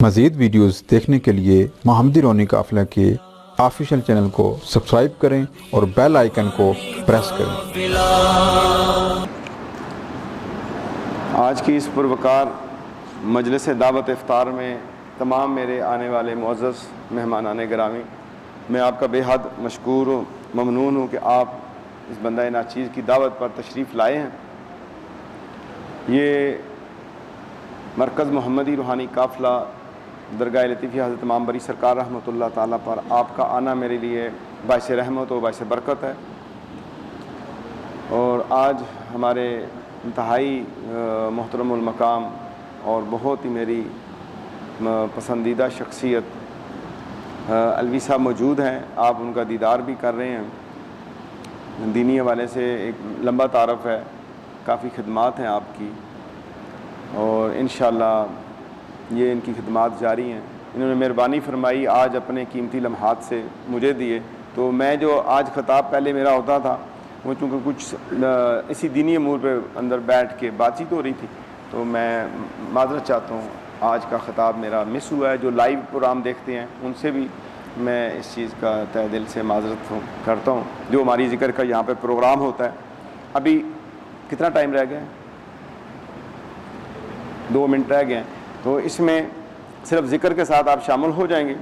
مزید ویڈیوز دیکھنے کے لیے محمدی رونی قافلہ کے آفیشیل چینل کو سبسکرائب کریں اور بیل آئیکن کو پریس کریں۔ آج کی اس پروقار مجلس دعوت افطار میں تمام میرے آنے والے معزز مہمانان گرامی، میں آپ کا بے حد مشکور و ممنون ہوں کہ آپ اس بندہ ناچیز کی دعوت پر تشریف لائے ہیں۔ یہ مرکز محمدی روحانی قافلہ درگاہ لطیفیہ حضرت امام بری سرکار رحمۃ اللہ تعالیٰ پر آپ کا آنا میرے لیے باعث رحمت و باعث برکت ہے، اور آج ہمارے انتہائی محترم المقام اور بہت ہی میری پسندیدہ شخصیت الوی صاحب موجود ہیں۔ آپ ان کا دیدار بھی کر رہے ہیں۔ دینی حوالے سے ایک لمبا تعارف ہے، کافی خدمات ہیں آپ کی، اور انشاءاللہ یہ ان کی خدمات جاری ہیں۔ انہوں نے مہربانی فرمائی آج اپنے قیمتی لمحات سے مجھے دیے، تو میں جو آج خطاب پہلے میرا ہوتا تھا وہ چونکہ کچھ اسی دینی امور پہ اندر بیٹھ کے بات چیت ہو رہی تھی، تو میں معذرت چاہتا ہوں، آج کا خطاب میرا مس ہوا ہے۔ جو لائیو پروگرام دیکھتے ہیں ان سے بھی میں اس چیز کا تہ دل سے معذرت کرتا ہوں۔ جو ہماری ذکر کا یہاں پہ پروگرام ہوتا ہے، ابھی کتنا ٹائم رہ گیا ہے؟ 2 منٹ رہ گئے ہیں، تو اس میں صرف ذکر کے ساتھ آپ شامل ہو جائیں گے۔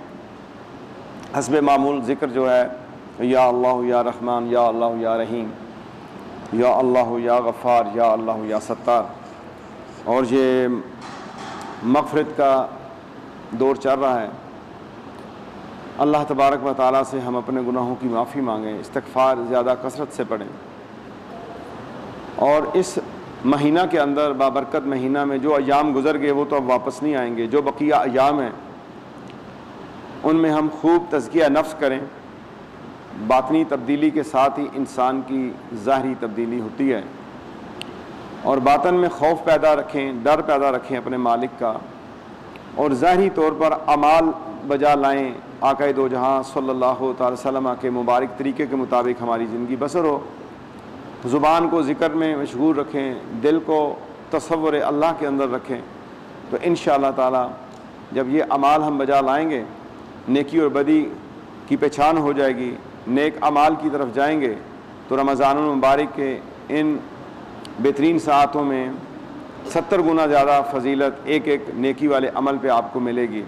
حسب معمول ذکر جو ہے، یا اللہ یا رحمان، یا اللہ یا رحیم، یا اللہ یا غفار، یا اللہ یا ستار، اور یہ مغفرت کا دور چل رہا ہے۔ اللہ تبارک و تعالیٰ سے ہم اپنے گناہوں کی معافی مانگیں، استغفار زیادہ کثرت سے پڑھیں، اور اس مہینہ کے اندر بابرکت مہینہ میں جو ایام گزر گئے وہ تو اب واپس نہیں آئیں گے۔ جو بقیہ ایام ہیں ان میں ہم خوب تزکیہ نفس کریں۔ باطنی تبدیلی کے ساتھ ہی انسان کی ظاہری تبدیلی ہوتی ہے، اور باطن میں خوف پیدا رکھیں، ڈر پیدا رکھیں اپنے مالک کا، اور ظاہری طور پر اعمال بجا لائیں، آقا دو جہاں صلی اللہ تعالی وسلم کے مبارک طریقے کے مطابق ہماری زندگی بسر ہو۔ زبان کو ذکر میں مشغول رکھیں، دل کو تصور اللہ کے اندر رکھیں، تو انشاءاللہ تعالی جب یہ اعمال ہم بجا لائیں گے، نیکی اور بدی کی پہچان ہو جائے گی، نیک اعمال کی طرف جائیں گے، تو رمضان المبارک کے ان بہترین ساعتوں میں 70 گنا زیادہ فضیلت ایک ایک نیکی والے عمل پہ آپ کو ملے گی۔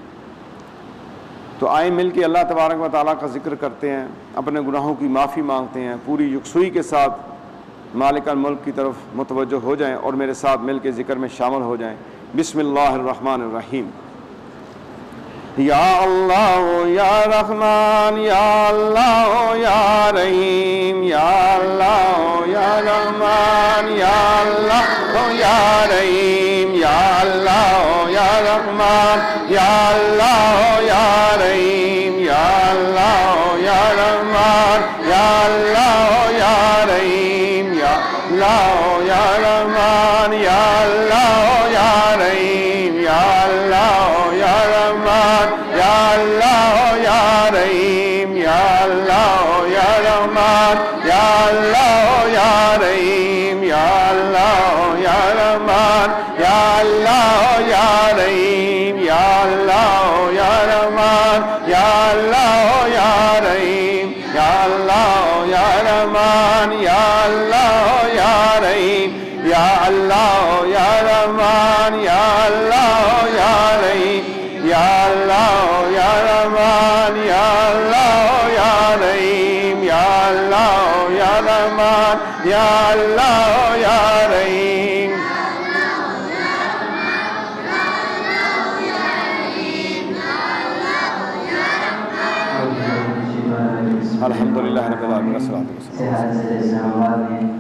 تو آئیں مل کے اللہ تبارک و تعالیٰ کا ذکر کرتے ہیں، اپنے گناہوں کی معافی مانگتے ہیں، پوری یکسوئی کے ساتھ مالک الملک کی طرف متوجہ ہو جائیں، اور میرے ساتھ مل کے ذکر میں شامل ہو جائیں۔ بسم اللہ الرحمن الرحیم۔ یا اللہ یا رحمان، یا اللہ یا رحیم، یا اللہ یا رحمان، یا اللہ یا رحیم، یا اللہ یا رحمان، یا اللہ یا رحیم، یا اللہ یا رحمان، یا اللہ یا رحیم، یا اللہ یا رحمان، یا اللہ یا رحیم، یا اللہ یا رحمان، یا اللہ یا رحیم، یا اللہ یا رحمان، یا اللہ یا رحیم، یا اللہ یا رحمان، یا اللہ یا رحیم، یا اللہ یا رحمان، یا اللہ یا رحیم، یا اللہ یا رحمان، یا اللہ یا رحیم، یا اللہ یا رحمان، یا اللہ یا رحیم، یا اللہ یا رحمان، یا اللہ یا رحیم، یا اللہ یا رحمان، یا اللہ یا رحیم۔ الحمدللہ رب العالمین، والصلاۃ والسلام۔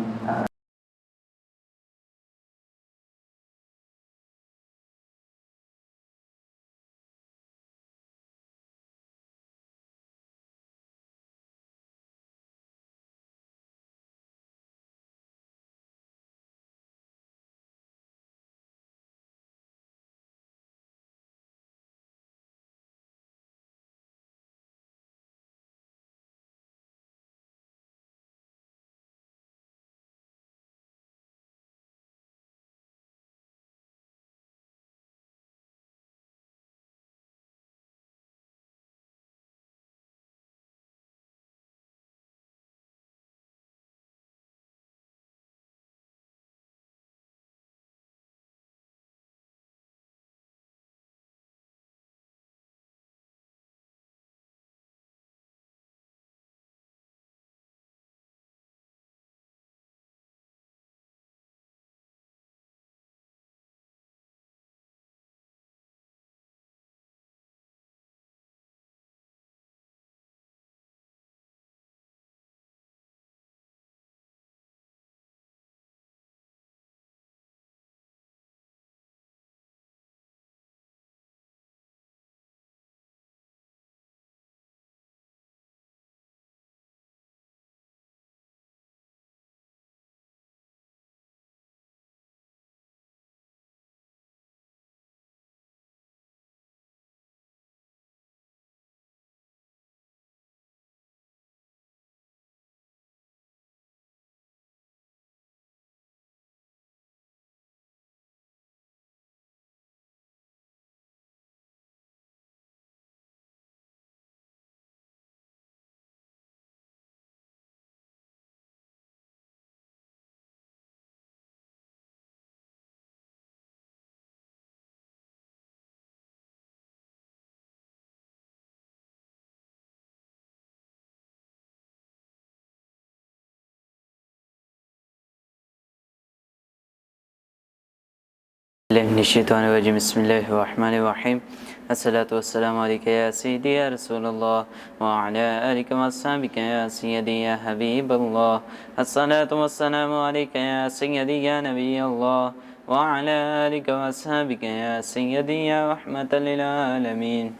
الله من الشيطان الرجيم. بسم الله الرحمن الرحيم. الصلاة والسلام عليك يا سيدي يا رسول الله وعلى آلك وأصحابك يا سيدي يا حبيب الله. الصلاة والسلام عليك يا سيدي يا نبي الله وعلى آلك وأصحابك يا سيدي يا رحمة للعالمين.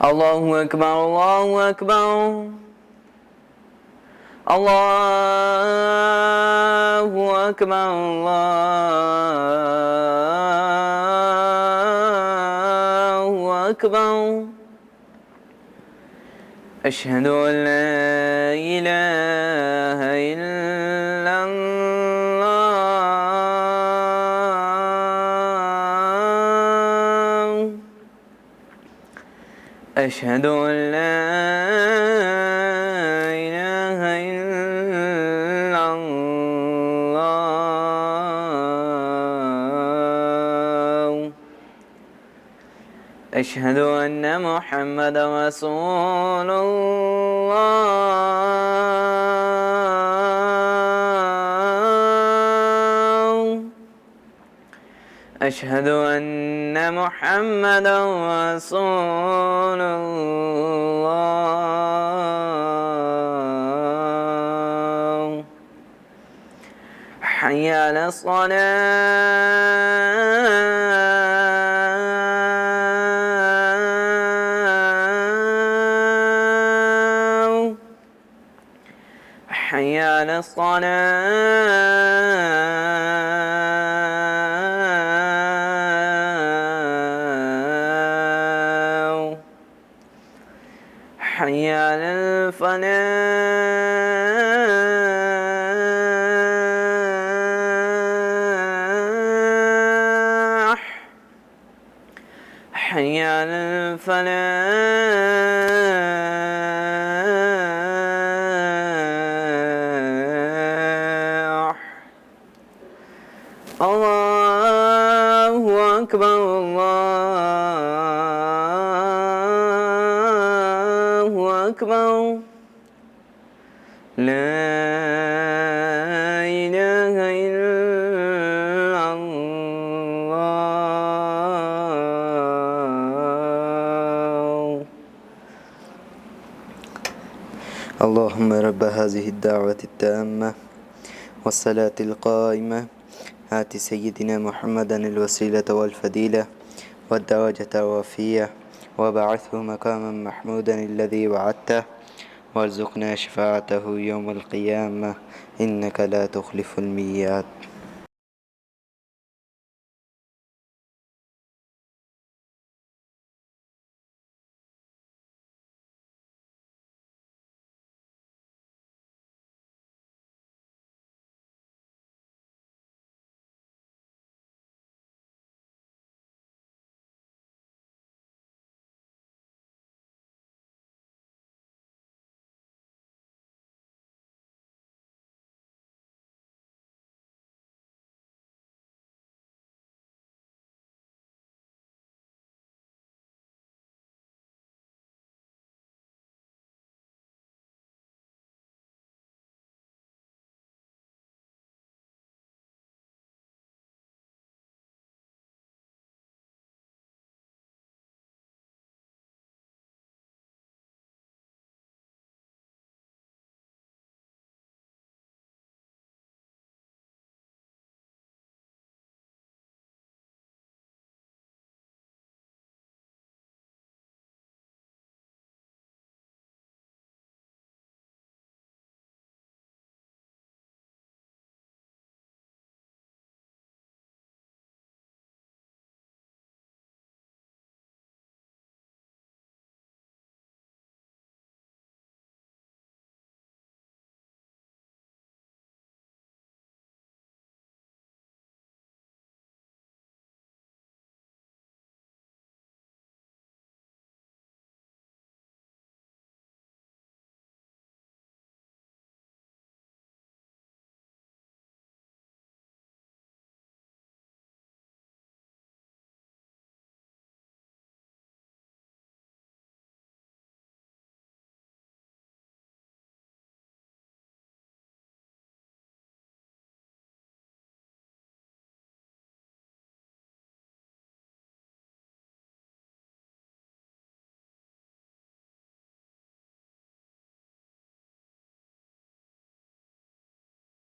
الله أكبر الله أكبر الله أكبر الله أكبر. أشهد أن لا إله إلا الله. أشهد أن لا إله إلا الله. أشهد أن محمدا رسول الله. أشهد أن محمدا رسول الله. حي على الصلاة. حي على الصلاة. حي على الفلاح. حي على الفلاح. الله أكبر الله أكبر. لا إله إلا الله. اللهم رب هذه الدعوة التامة والصلاة القائمة آت سيدنا محمدا الوسيلة والفضيلة والدرجة الرفيعة وبعثه مقاما محمودا الذي وعدته وارزقنا شفاعته يوم القيامة إنك لا تخلف الميعاد.